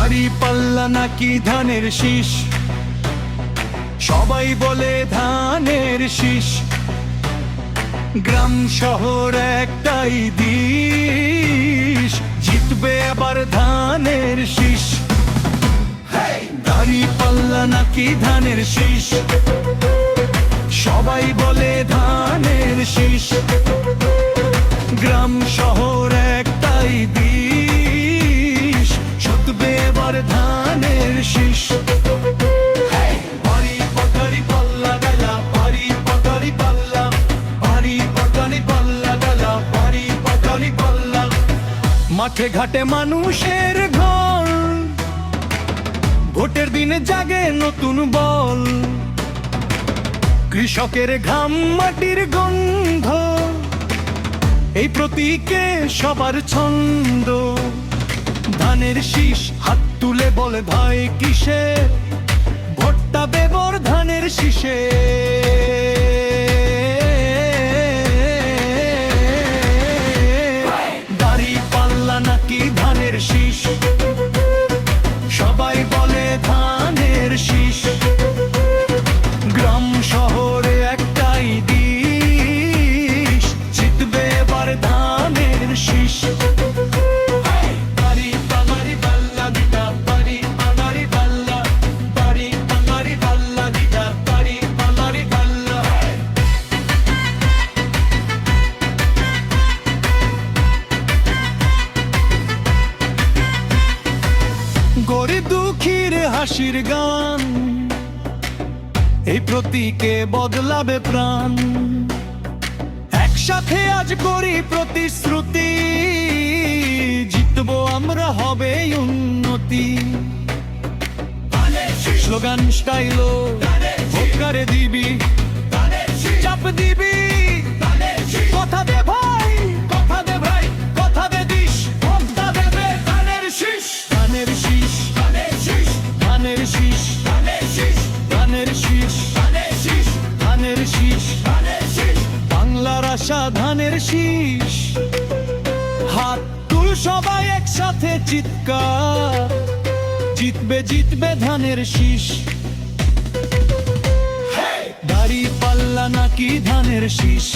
দাড়ি পাল্লা নাকি ধানের শীষ, সবাই বলে ধানের শীষ। গ্রাম শহর একটাই দিশ, জিতবে আবার ধানের শীষ। দাড়ি পাল্লা নাকি ধানের শীষ, সবাই বলে ধানের শীষ। গ্রাম শহর একটাই দিশ, জিতবে আবার ধানের শীষ। মাঠে ঘাটে মানুষের ঘর, ভোটের দিনে জাগে নতুন বল। কৃষকের ঘাম মাটির গন্ধ, এই প্রতীকে সবার ছন্দ। ধানের শীষ হাত তুলে বলে ভাই কিসে, ভোটটা দেবর ধানের শীষে। নাকি ধানের শীষ, সবাই বলে ধানের শীষ। গ্রাম শহরে একটাই দিশ, জিতবে এবার ধানের শীষ। বাড়ি বাঙালি বাল্লা দিটা, বাড়ি বাঙালি বাল্লা, বাড়ি বাঙালি বাল্লা দিটা, বাড়ি বাঙালি বাল্লা। গরিব দুঃখীর হাসির গান, এই প্রতীকে বদলাবে প্রাণ। একসাথে আজ করি প্রতিশ্রুতি, জিতবো আমরা, হবে উন্নতি। স্লোগান স্টাইলো ভোটকারে দিবি, চাপ দিবি, কথা দে ভাই, কথা দে ভাই, কথা দে দিস, ভোটটা দেবে ধানের শীষ। ধানের শীষ, ধানের শীষ, ধানের শীষ, ধানের শীষ, ধানের শীষ, ধানের শীষ, ধানের শীষ, ধানের শীষ। বাংলার আশা ধানের শীষ, হাত তুল সবাই একসাথে চিৎকার, জিতবে জিতবে ধানের শীষ। দাড়ি পাল্লা নাকি ধানের শীষ,